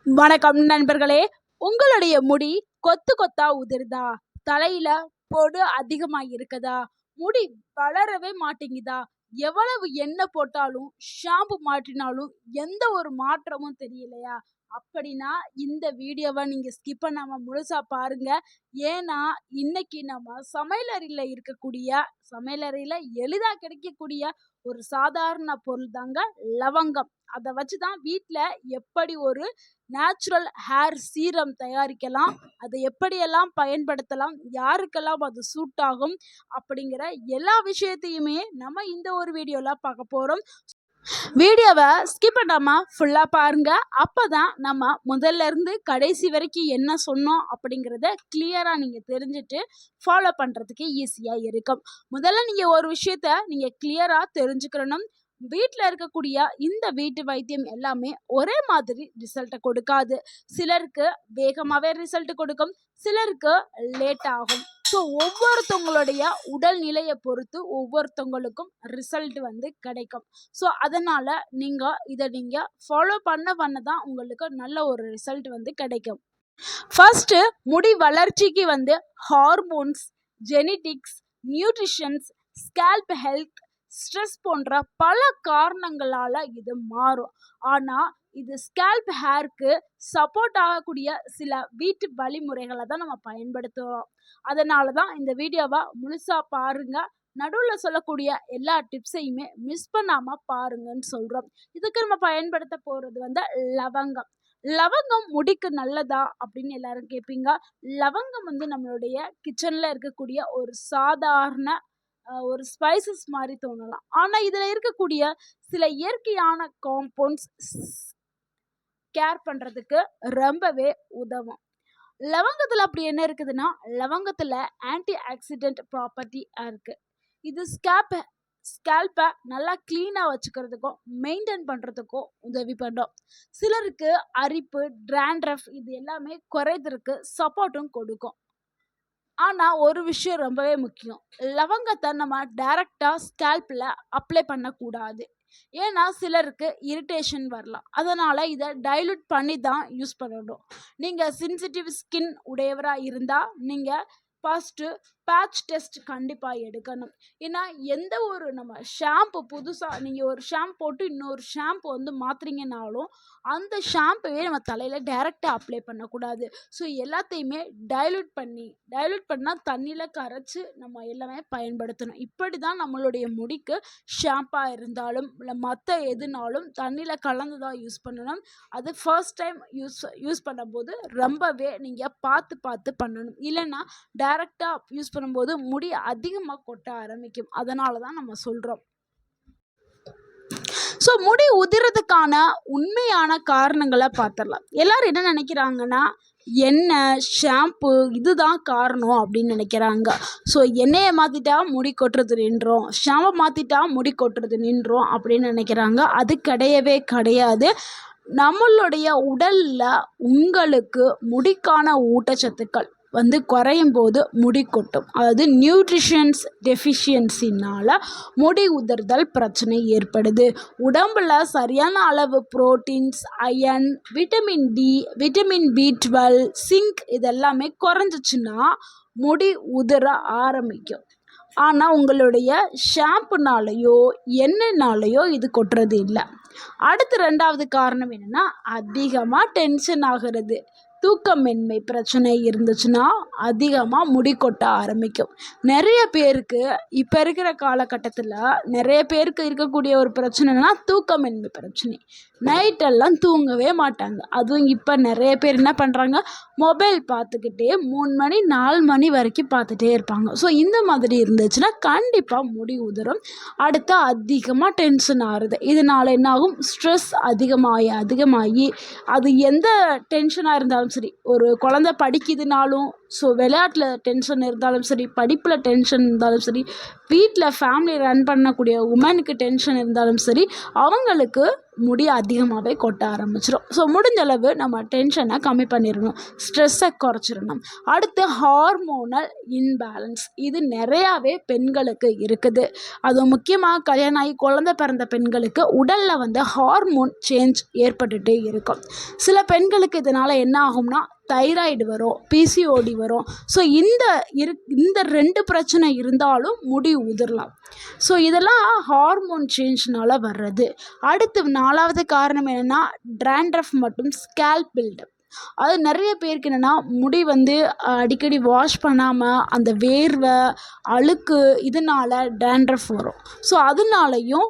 வணக்கம் நண்பர்களே. உங்களுடைய முடி கொத்து கொத்தா உதிருதா? தலையில பொடு அதிகமா இருக்குதா? முடி வளரவே மாட்டேங்குதா? எவ்வளவு எண்ணெய் போட்டாலும் ஷாம்பு மாற்றினாலும் எந்த ஒரு மாற்றமும் தெரியலையா? அப்படின்னா இந்த வீடியோவை நீங்க ஸ்கிப் பண்ணாம முழுசா பாருங்க. ஏன்னா இன்னைக்கு நம்ம சமையலறையில எளிதா கிடைக்கக்கூடிய ஒரு சாதாரண பொருள் தாங்க லவங்கம். அதை வச்சு தான் வீட்டில் எப்படி ஒரு நேச்சுரல் ஹேர் சீரம் தயாரிக்கலாம், அதை எப்படியெல்லாம் பயன்படுத்தலாம், யாருக்கெல்லாம் அது சூட் ஆகும் அப்படிங்கிற எல்லா விஷயத்தையுமே நம்ம இந்த ஒரு வீடியோவில் பார்க்க போகிறோம். வீடியோவை ஸ்கிப் பண்ணாமல் ஃபுல்லாக பாருங்கள். அப்போ தான் நம்ம முதல்ல இருந்து கடைசி வரைக்கும் என்ன சொன்னோம் அப்படிங்கிறத கிளியராக நீங்கள் தெரிஞ்சுட்டு ஃபாலோ பண்ணுறதுக்கு ஈஸியாக இருக்கும். முதல்ல நீங்கள் ஒரு விஷயத்த நீங்கள் கிளியராக தெரிஞ்சுக்கிறணும். வீட்டில் இருக்கக்கூடிய இந்த வீட்டு வைத்தியம் எல்லாமே ஒரே மாதிரி ரிசல்ட்டை கொடுக்காது. சிலருக்கு வேகமாகவே ரிசல்ட் கொடுக்கும், சிலருக்கு லேட் ஆகும். ஸோ ஒவ்வொருத்தவங்களுடைய உடல்நிலையை பொறுத்து ஒவ்வொருத்தவங்களுக்கும் ரிசல்ட் கிடைக்கும். ஸோ அதனால் நீங்கள் ஃபாலோ பண்ண தான் உங்களுக்கு நல்ல ஒரு ரிசல்ட் கிடைக்கும். ஃபர்ஸ்ட்டு முடி வளர்ச்சிக்கு hormones, genetics, nutritions, scalp health, stress போன்ற பல காரணங்களால் இது மாறும். ஆனால் இது ஸ்கேல்ப் ஹேருக்கு சப்போர்ட் ஆகக்கூடிய சில வீட்டு வழிமுறைகளை தான் நம்ம பயன்படுத்துகிறோம். அதனால தான் இந்த வீடியோவை முழுசாக பாருங்கள். நடுவில் சொல்லக்கூடிய எல்லா டிப்ஸையுமே மிஸ் பண்ணாமல் பாருங்கன்னு சொல்கிறோம். இதுக்கு நம்ம பயன்படுத்த போகிறது லவங்கம். லவங்கம் முடிக்கு நல்லதா அப்படின்னு எல்லாரும் கேட்பீங்க. லவங்கம் நம்மளுடைய கிச்சனில் இருக்கக்கூடிய ஒரு சாதாரண ஒரு ஸ்பைசஸ் மாதிரி தோணலாம். ஆனால் இதில் இருக்கக்கூடிய சில இயற்கையான காம்பவுண்ட்ஸ் கேர் பண்ணுறதுக்கு ரொம்பவே உதவும். லவங்கத்தில் அப்படி என்ன இருக்குதுன்னா, லவங்கத்தில் ஆன்டி ஆக்சிடென்ட் ப்ராப்பர்ட்டி இருக்குது. இது ஸ்கேல்பை நல்லா க்ளீனாக வச்சுக்கிறதுக்கும் மெயின்டைன் பண்ணுறதுக்கும் உதவி பண்ணும். சிலருக்கு அரிப்பு, ட்ராண்ட்ரஃப் இது எல்லாமே குறைதற்கு சப்போர்ட்டும் கொடுக்கும். ஆனால் ஒரு விஷயம் ரொம்பவே முக்கியம். லவங்கத்தை நம்ம டைரெக்டாக ஸ்கேல்பில் அப்ளை பண்ணக்கூடாது. ஏன்னா சிலருக்கு இரிட்டேஷன் வரலாம். அதனால் இதை டைல்யூட் பண்ணி தான் யூஸ் பண்ணணும். நீங்கள் சென்சிட்டிவ் ஸ்கின் உடையவராக இருந்தால் நீங்கள் ஃபஸ்ட்டு பேட்ச் டெஸ்ட் கண்டிப்பாக எடுக்கணும். ஏன்னா எந்த ஒரு நம்ம ஷாம்பு புதுசாக நீங்கள் ஒரு ஷாம்பு போட்டு இன்னொரு ஷாம்பு மாற்றுறீங்கனாலும் அந்த ஷாம்புவே நம்ம தலையில் டைரெக்டாக அப்ளை பண்ணக்கூடாது. ஸோ எல்லாத்தையுமே டைல்யூட் பண்ணால் தண்ணியில் கரைச்சி நம்ம எல்லாமே பயன்படுத்தணும். இப்படி தான் நம்மளுடைய முடிக்கு ஷாம்பாக இருந்தாலும் இல்லை மற்ற எதுனாலும் தண்ணியில் கலந்து தான் யூஸ் பண்ணணும். அது ஃபர்ஸ்ட் டைம் யூஸ் பண்ணும்போது ரொம்பவே நீங்கள் பார்த்து பண்ணணும். இல்லைன்னா டைரெக்டாக யூஸ் பண்ணும்போது முடி அதிகமாக கொட்ட ஆரம்பிக்கும். அதனால தான் நம்ம சொல்கிறோம். ஸோ முடி உதிரதுக்கான உண்மையான காரணங்களை பார்த்துடலாம். எல்லாரும் என்ன நினைக்கிறாங்கன்னா, எண்ணெய், ஷாம்பு இதுதான் காரணம் அப்படின்னு நினைக்கிறாங்க. ஸோ எண்ணெயை மாற்றிட்டா முடி கொட்டுறது நின்றோம், ஷாம்பை மாற்றிட்டா முடி கொட்டுறது நின்றோம் அப்படின்னு நினைக்கிறாங்க. அது கிடையவே கிடையாது. நம்மளுடைய உடலில் உங்களுக்கு முடிக்கான ஊட்டச்சத்துக்கள் குறையும் போது முடி கொட்டும். அதாவது நியூட்ரிஷன்ஸ் டெஃபிஷியன்சினால் முடி உதிர்தல் பிரச்சனை ஏற்படுது. உடம்பில் சரியான அளவு proteins, iron, vitamin D, vitamin B12, zinc இதெல்லாமே குறைஞ்சிச்சுன்னா முடி உதிர ஆரம்பிக்கும். ஆனால் உங்களுடைய ஷாம்புனாலேயோ எண்ணெய்னாலேயோ இது கொட்டுறது இல்லை. அடுத்து ரெண்டாவது காரணம் என்னென்னா, அதிகமாக டென்ஷன் ஆகிறது. தூக்கமின்மை பிரச்சனை இருந்துச்சுன்னா அதிகமாக முடி கொட்ட ஆரம்பிக்கும். நிறைய பேருக்கு இப்போ இருக்கிற காலகட்டத்தில் நிறைய பேருக்கு இருக்கக்கூடிய ஒரு பிரச்சனைனா தூக்கமின்மை பிரச்சனை. நைட்டெல்லாம் தூங்கவே மாட்டாங்க. அதுவும் இப்போ நிறைய பேர் என்ன பண்ணுறாங்க, மொபைல் பார்த்துக்கிட்டே 3 மணி 4 மணி வரைக்கும் பார்த்துட்டே இருப்பாங்க. ஸோ இந்த மாதிரி இருந்துச்சுன்னா கண்டிப்பாக முடி உதிரும். அடுத்து அதிகமாக டென்ஷன் ஆகுது. இதனால் என்னாகும், ஸ்ட்ரெஸ் அதிகமாகி அது எந்த டென்ஷனாக இருந்தாலும் சரி, ஒரு குழந்தை படிக்குதுனாலும் ஸோ விளையாட்டில் டென்ஷன் இருந்தாலும் சரி, படிப்பில் டென்ஷன் இருந்தாலும் சரி, வீட்டில் ஃபேமிலி ரன் பண்ணக்கூடிய உமனுக்கு டென்ஷன் இருந்தாலும் சரி, அவங்களுக்கு முடி அதிகமாகவே கொட்ட ஆரம்பிச்சிடும். ஸோ முடிஞ்ச அளவு நம்ம டென்ஷனை கம்மி பண்ணிடணும், ஸ்ட்ரெஸ்ஸை குறைச்சிடணும். அடுத்து ஹார்மோனல் இன்பேலன்ஸ், இது நிறையாவே பெண்களுக்கு இருக்குது. அது முக்கியமாக கல்யாணம் ஆகி குழந்தை பிறந்த பெண்களுக்கு உடலில் வந்து ஹார்மோன் சேஞ்ச் ஏற்பட்டுகிட்டே இருக்கும். சில பெண்களுக்கு இதனால் என்ன ஆகும்னா தைராய்டு வரும், பிசிஓடி வரும். ஸோ இந்த 2 பிரச்சனை இருந்தாலும் முடி உதிரலாம். ஸோ இதெல்லாம் ஹார்மோன் சேஞ்ச்னால வர்றது. அடுத்து 4வது காரணம் என்னென்னா ட்ராண்ட்ரஃப் மற்றும் ஸ்கேல்ப் பில்டப். அது நிறைய பேருக்கு என்னென்னா முடி வந்து அடிக்கடி வாஷ் பண்ணாமல் அந்த வேர்வை அழுக்கு இதனால் ட்ராண்ட்ரஃப் வரும். ஸோ அதனாலையும்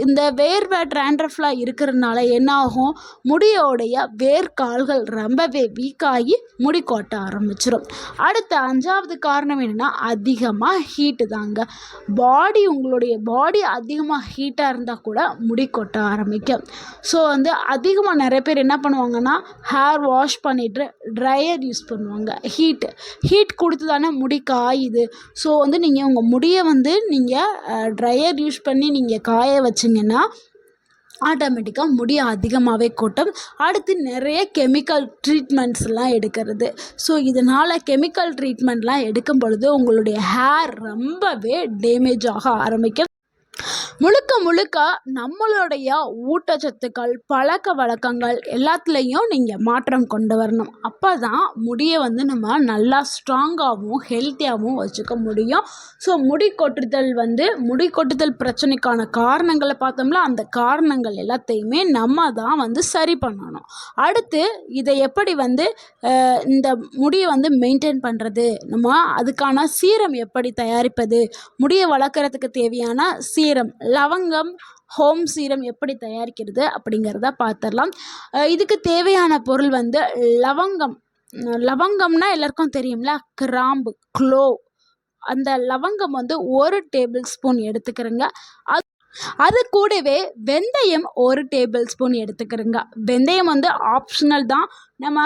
இந்த வேர்வை ட்ராண்ட்ரஃப்லாம் இருக்கிறதுனால என்ன ஆகும், முடியோடைய வேர்க்கால்கள் ரொம்பவே வீக்காகி முடி கொட்ட ஆரம்பிச்சிடும். அடுத்த 5வது காரணம் என்னென்னா அதிகமாக ஹீட்டு தாங்க. உங்களுடைய பாடி அதிகமாக ஹீட்டாக இருந்தால் கூட முடி கொட்ட ஆரம்பிக்கும். ஸோ வந்து அதிகமாக நிறைய பேர் என்ன பண்ணுவாங்கன்னா ஹேர் வாஷ் பண்ணிவிட்டு ட்ரையர் யூஸ் பண்ணுவாங்க. ஹீட் கொடுத்து தானே முடி காயுது. ஸோ வந்து நீங்கள் உங்கள் முடியை வந்து நீங்கள் ட்ரையர் யூஸ் பண்ணி நீங்கள் காய வச்சிங்கன்னா ஆட்டோமேட்டிக்காக முடி அதிகமாகவே கொட்டும். அடுத்து நிறைய கெமிக்கல் ட்ரீட்மெண்ட்ஸ்லாம் எடுக்கிறது. ஸோ இதனால் கெமிக்கல் ட்ரீட்மெண்ட்லாம் எடுக்கும் பொழுது உங்களுடைய ஹேர் ரொம்பவே டேமேஜ் ஆக ஆரம்பிக்கும். முழுக்க நம்மளுடைய ஊட்டச்சத்துக்கள், பழக்க வழக்கங்கள் எல்லாத்துலேயும் நீங்கள் மாற்றம் கொண்டு வரணும். அப்போ தான் முடியை வந்து நம்ம நல்லா ஸ்ட்ராங்காகவும் ஹெல்த்தியாகவும் வச்சுக்க முடியும். ஸோ முடி கொட்டுதல் பிரச்சனைக்கான காரணங்களை பார்த்தோம்ல, அந்த காரணங்கள் எல்லாத்தையுமே நம்ம தான் வந்து சரி பண்ணணும். அடுத்து இதை எப்படி வந்து இந்த முடியை வந்து மெயின்டைன் பண்ணுறது, நம்ம அதுக்கான சீரம் எப்படி தயாரிப்பது, முடியை வளர்க்குறதுக்கு தேவையான சீரம், லவங்கம், ஹோம் சீரம் எப்படி தயாரிக்கிறது அப்படிங்கிறத பார்த்துடலாம். இதுக்கு தேவையான பொருள் வந்து லவங்கம்னா எல்லாருக்கும் தெரியும்ல, கிராம்பு, க்ளோவ். அந்த லவங்கம் வந்து 1 டேபிள் ஸ்பூன் எடுத்துக்கிறேங்க. அது கூடவே வெந்தயம் 1 டேபிள் ஸ்பூன் எடுத்துக்கிறேங்க. வெந்தயம் வந்து ஆப்ஷனல் தான், நம்ம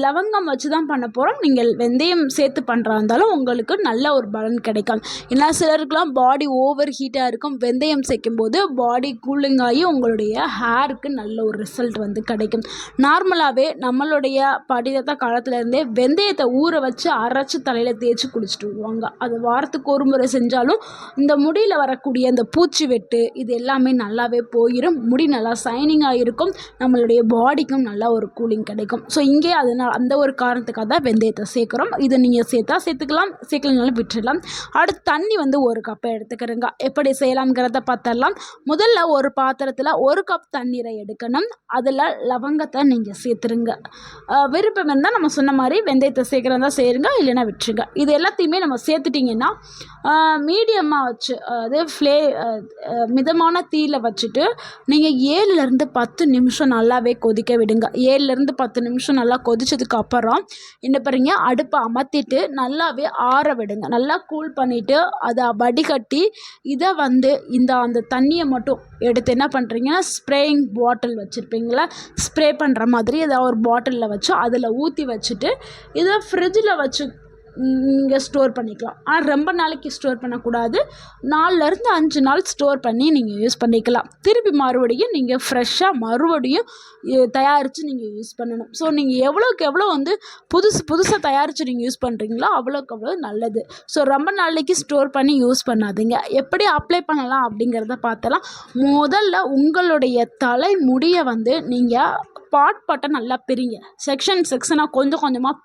லவங்கம் வச்சு தான் பண்ண போகிறோம். நீங்கள் வெந்தயம் சேர்த்து பண்ணுறா இருந்தாலும் உங்களுக்கு நல்ல ஒரு பலன் கிடைக்கும். ஏன்னா சிலருக்குலாம் பாடி ஓவர் ஹீட்டாக இருக்கும், வெந்தயம் சேர்க்கும்போது பாடி கூலிங் ஆகி உங்களுடைய ஹேருக்கு நல்ல ஒரு ரிசல்ட் வந்து கிடைக்கும். நார்மலாகவே நம்மளுடைய படிதத்த காலத்துலேருந்தே வெந்தயத்தை ஊற வச்சு அரைச்சி தலையில் தேய்ச்சி குளிச்சுட்டு வருவாங்க. அது வாரத்துக்கு ஒரு முறை செஞ்சாலும் இந்த முடியில் வரக்கூடிய இந்த பூச்சி வெட்டு இது எல்லாமே நல்லாவே போயிடும். முடி நல்லா சைனிங்காக இருக்கும், நம்மளுடைய பாடிக்கும் நல்லா ஒரு கூலிங் கிடைக்கும். ஸோ இங்கே அதனால் அந்த ஒரு காரணத்துக்காக தான் வெந்தயத்தை சேர்க்குறோம். இதை நீங்கள் சேர்த்துக்கலாம், சேர்க்கலனாலும் விட்டுடலாம். அடுத்து தண்ணி வந்து 1 கப்பை எடுத்துக்கிறேங்க. எப்படி செய்யலாம்ங்கிறத பார்த்தரலாம். முதல்ல ஒரு பாத்திரத்தில் 1 கப் தண்ணீரை எடுக்கணும். அதில் லவங்கத்தை நீங்கள் சேர்த்துருங்க. விருப்பம் இருந்தால் நம்ம சொன்ன மாதிரி வெந்தயத்தை சேர்க்குறதா சேருங்க, இல்லைன்னா விட்டுருங்க. இது எல்லாத்தையுமே நம்ம சேர்த்துட்டிங்கன்னா மீடியமாக வச்சு, மிதமான தீயில் வச்சுட்டு நீங்கள் 7லேருந்து 10 நிமிஷம் நல்லாவே கொதிக்க விடுங்க. 7லேருந்து 10 நிமிஷம் நல்லா கொதிச்சதுக்கு அப்புறம் என்ன பண்ணுறீங்க, அடுப்பை அமர்த்திட்டு நல்லாவே ஆற விடுங்க. நல்லா கூல் பண்ணிவிட்டு அதை வடிகட்டி இதை வந்து அந்த தண்ணியை மட்டும் எடுத்து என்ன பண்ணுறீங்கன்னா ஸ்ப்ரேயிங் பாட்டில் வச்சுருப்பீங்களா, ஸ்ப்ரே பண்ணுற மாதிரி ஏதாவது ஒரு பாட்டிலில் வச்சு அதில் ஊற்றி வச்சுட்டு இதை ஃப்ரிட்ஜில் வச்சு நீங்கள் ஸ்டோர் பண்ணிக்கலாம். ஆனால் ரொம்ப நாளைக்கு ஸ்டோர் பண்ணக்கூடாது. 4லேருந்து 5 நாள் ஸ்டோர் பண்ணி நீங்கள் யூஸ் பண்ணிக்கலாம். திருப்பி மறுபடியும் நீங்கள் ஃப்ரெஷ்ஷாக தயாரித்து நீங்கள் யூஸ் பண்ணணும். ஸோ நீங்கள் எவ்வளோக்கு எவ்வளோ வந்து புதுசாக தயாரித்து நீங்கள் யூஸ் பண்ணுறீங்களோ அவ்வளோக்கு அவ்வளோ நல்லது. ஸோ ரொம்ப நாளைக்கு ஸ்டோர் பண்ணி யூஸ் பண்ணாதீங்க. எப்படி அப்ளை பண்ணலாம் அப்படிங்கிறத பார்த்தலாம். முதல்ல உங்களுடைய தலைமுடியை வந்து நீங்கள் பாட்டை நல்லா பிரிங்க. செக்ஷனாக கொஞ்சமாக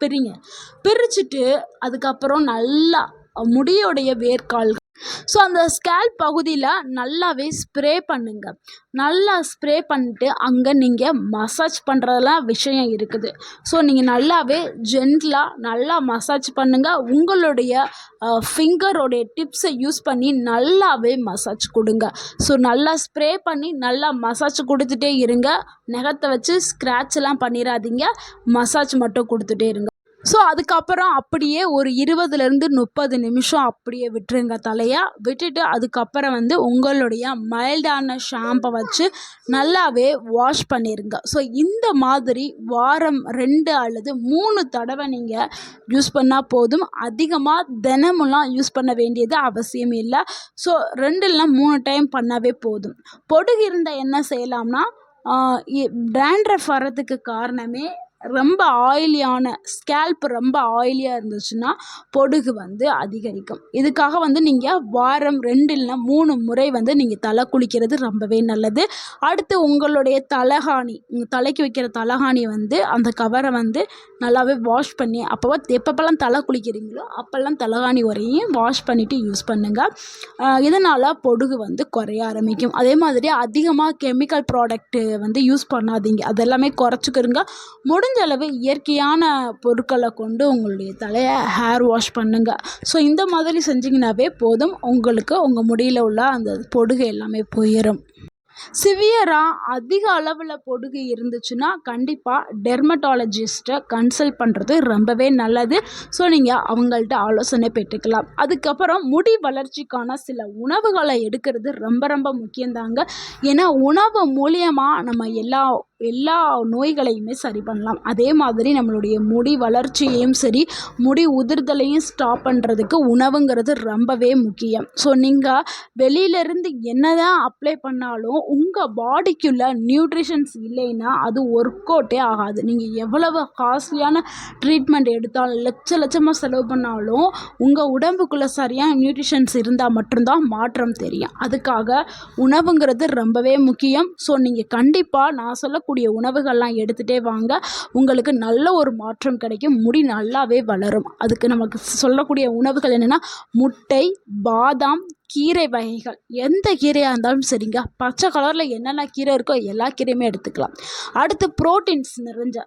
பிரிச்சுட்டு அதுக்கப்புறம் நல்லா முடியோடைய வேர்க்கால்கள், ஸோ அந்த ஸ்கேல்ப் பகுதியில் நல்லாவே ஸ்ப்ரே பண்ணுங்க. நல்லா ஸ்ப்ரே பண்ணிட்டு அங்கே நீங்கள் மசாஜ் பண்ணுறதெல்லாம் விஷயம் இருக்குது. ஸோ நீங்கள் நல்லாவே ஜென்டலாக நல்லா மசாஜ் பண்ணுங்கள். உங்களுடைய ஃபிங்கரோடைய டிப்ஸை யூஸ் பண்ணி நல்லாவே மசாஜ் கொடுங்க. ஸோ நல்லா ஸ்ப்ரே பண்ணி நல்லா மசாஜ் கொடுத்துட்டே இருங்க. நகத்தை வச்சு ஸ்க்ராட்ச்லாம் பண்ணிடாதீங்க, மசாஜ் மட்டும் கொடுத்துட்டே இருங்க. ஸோ அதுக்கப்புறம் அப்படியே ஒரு 20லேருந்து 30 நிமிஷம் அப்படியே விட்டுருங்க தலையை. விட்டுட்டு அதுக்கப்புறம் வந்து உங்களுடைய மைல்டான ஷாம்பை வச்சு நல்லாவே வாஷ் பண்ணிடுங்க. ஸோ இந்த மாதிரி வாரம் 2 அல்லது 3 தடவை நீங்கள் யூஸ் பண்ணால் போதும். அதிகமாக தினமுலாம் யூஸ் பண்ண வேண்டியது அவசியம் இல்லை. ஸோ 2 இல்லைனா 3 டைம் பண்ணாவே போதும். பொடுகு இருந்தால் என்ன செய்யலாம்னா, டேண்ட்ரஃப் வர்றதுக்கு காரணமே ரொம்ப ஆயிலியான ஸ்கேல்ப் ரொம்ப ஆயிலியாக இருந்துச்சுன்னா பொடுகு வந்து அதிகரிக்கும். இதுக்காக வந்து நீங்கள் வாரம் 2 இல்லைனா 3 முறை வந்து நீங்கள் தலை குளிக்கிறது ரொம்பவே நல்லது. அடுத்து உங்களுடைய தலகாணி, உங்கள் தலைக்கு வைக்கிற தலகாணி வந்து அந்த கவரை வந்து நல்லாவே வாஷ் பண்ணி எப்பப்பெல்லாம் தலை குளிக்கிறீங்களோ அப்போல்லாம் தலகாணி வரையும் வாஷ் பண்ணிவிட்டு யூஸ் பண்ணுங்கள். இதனால் பொடுகு வந்து குறைய ஆரம்பிக்கும். அதே மாதிரி அதிகமாக கெமிக்கல் ப்ராடக்ட்டு வந்து யூஸ் பண்ணாதீங்க. அதெல்லாமே குறைச்சிக்கிறங்க. முடிஞ்ச அளவு இயற்கையான பொருட்களை கொண்டு உங்களுடைய தலையை ஹேர் வாஷ் பண்ணுங்கள். ஸோ இந்த மாதிரி செஞ்சிங்கனாவே போதும், உங்களுக்கு உங்கள் முடியில் உள்ள அந்த பொடுகு எல்லாமே போயிடும். சிவியராக அதிக அளவில் பொடுகு இருந்துச்சுன்னா கண்டிப்பாக டெர்மட்டாலஜிஸ்ட்டை கன்சல்ட் பண்ணுறது ரொம்பவே நல்லது. ஸோ நீங்கள் அவங்கள்ட்ட ஆலோசனை பெற்றுக்கலாம். அதுக்கப்புறம் முடி வளர்ச்சிக்கான சில உணவுகளை எடுக்கிறது ரொம்ப ரொம்ப முக்கியந்தாங்க. ஏன்னா உணவு மூலியமாக நம்ம எல்லா நோய்களையுமே சரி பண்ணலாம். அதே மாதிரி நம்மளுடைய முடி வளர்ச்சியையும் சரி முடி உதிர்தலையும் ஸ்டாப் பண்ணுறதுக்கு உணவுங்கிறது ரொம்பவே முக்கியம். ஸோ நீங்கள் வெளியிலேருந்து என்ன தான் அப்ளை பண்ணாலும் உங்கள் பாடிக்குள்ளே நியூட்ரிஷன்ஸ் இல்லைன்னா அது ஒர்க் அவுட்டே ஆகாது. நீங்கள் எவ்வளவு காஸ்ட்லியான ட்ரீட்மெண்ட் எடுத்தாலும் லட்சமாக செலவு பண்ணாலும் உங்கள் உடம்புக்குள்ளே சரியான நியூட்ரிஷன்ஸ் இருந்தால் மட்டும்தான் மாற்றம் தெரியும். அதுக்காக உணவுங்கிறது ரொம்பவே முக்கியம். ஸோ நீங்கள் கண்டிப்பாக நான் சொல்லக்கூடிய உணவுகள்லாம் எடுத்துகிட்டே வாங்க. உங்களுக்கு நல்ல ஒரு மாற்றம் கிடைக்கும். முடி நல்லாவே வளரும். அதுக்கு நமக்கு சொல்லக்கூடிய உணவுகள் என்னென்னா முட்டை, பாதாம், கீரை வகைகள், எந்த கீரையாக இருந்தாலும் சரிங்க. பச்சை கலரில் என்னென்ன கீரை இருக்கோ எல்லா கீரையுமே எடுத்துக்கலாம். அடுத்து ப்ரோட்டீன்ஸ் நிறைஞ்ச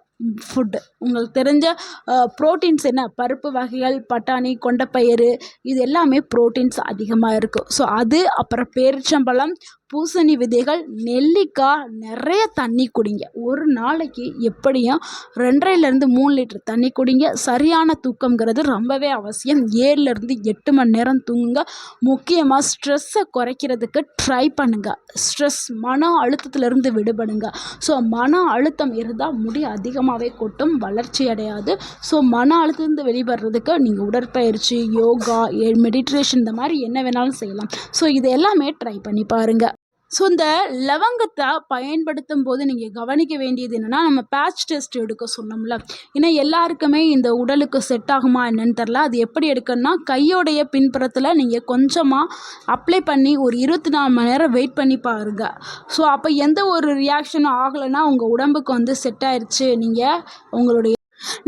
ஃபுட்டு, உங்களுக்கு தெரிஞ்ச ப்ரோட்டீன்ஸ் என்ன, பருப்பு வகைகள், பட்டாணி, கொண்டைப்பயிறு, இது எல்லாமே ப்ரோட்டீன்ஸ் அதிகமாக இருக்கும். ஸோ அது, அப்புறம் பேரிச்சம்பழம், பூசணி விதைகள், நெல்லிக்காய், நிறைய தண்ணி குடிங்க. ஒரு நாளைக்கு எப்படியும் 2.5லேருந்து 3 லிட்டர் தண்ணி குடிங்க. சரியான தூக்கங்கிறது ரொம்பவே அவசியம். 7லேருந்து 8 மணி நேரம் தூங்குங்க. முக்கியமாக ஸ்ட்ரெஸ்ஸை குறைக்கிறதுக்கு ட்ரை பண்ணுங்கள். ஸ்ட்ரெஸ், மன அழுத்தத்திலிருந்து விடுபடுங்க. ஸோ மன அழுத்தம் இருந்தால் முடி அதிகமாகவே கொட்டும், வளர்ச்சி அடையாது. ஸோ மன அழுத்தத்திலிருந்து வெளிவடுறதுக்கு நீங்கள் உடற்பயிற்சி, யோகா, மெடிடேஷன் இந்த மாதிரி என்ன வேணாலும் செய்யலாம். ஸோ இது எல்லாமே ட்ரை பண்ணி பாருங்கள். ஸோ இந்த லவங்கத்தை பயன்படுத்தும் போது நீங்கள் கவனிக்க வேண்டியது என்னென்னா, நம்ம பேட்ச் டெஸ்ட் எடுக்க சொன்னோம்ல. ஏன்னா எல்லாருக்குமே இந்த உடலுக்கு செட் ஆகுமா என்னன்னு தெரில. அது எப்படி எடுக்கணும்னா, கையோடைய பின்புறத்தில் நீங்கள் கொஞ்சமாக அப்ளை பண்ணி ஒரு 24 மணி நேரம் வெயிட் பண்ணி பாருங்கள். ஸோ அப்போ எந்த ஒரு ரியாக்ஷனும் ஆகலைன்னா உங்கள் உடம்புக்கு வந்து செட் ஆயிடுச்சு,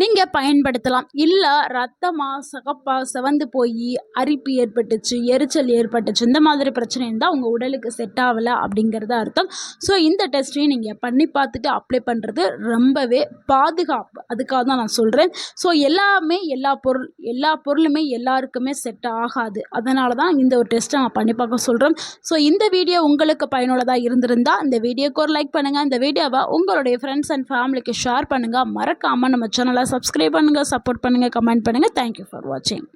நீங்கள் பயன்படுத்தலாம். இல்லை ரத்தமாக சகப்பாக செவந்து போய் அரிப்பு ஏற்பட்டுச்சு, எரிச்சல் ஏற்பட்டுச்சு, இந்த மாதிரி பிரச்சனை இருந்தால் உங்கள் உடலுக்கு செட் ஆகலை அப்படிங்கிறது அர்த்தம். ஸோ இந்த டெஸ்ட்டையும் நீங்கள் பண்ணி பார்த்துட்டு அப்ளை பண்ணுறது ரொம்பவே பாதுகாப்பு. அதுக்காக தான் நான் சொல்கிறேன். ஸோ எல்லா பொருளுமே எல்லாருக்குமே செட் ஆகாது. அதனால தான் இந்த ஒரு டெஸ்ட்டை நான் பண்ணி பார்க்க சொல்கிறேன். ஸோ இந்த வீடியோ உங்களுக்கு பயனுள்ளதாக இருந்திருந்தால் இந்த வீடியோக்கு ஒரு லைக் பண்ணுங்கள். இந்த வீடியோவை உங்களுடைய ஃப்ரெண்ட்ஸ் அண்ட் ஃபேமிலிக்கு ஷேர் பண்ணுங்கள். மறக்காமல் நம்ம சேனலை சப்ஸ்கிரைப் பண்ணுங்கள், சப்போர்ட் பண்ணுங்கள், கமெண்ட் பண்ணுங்கள். தேங்க்யூ ஃபார் வாட்சிங்.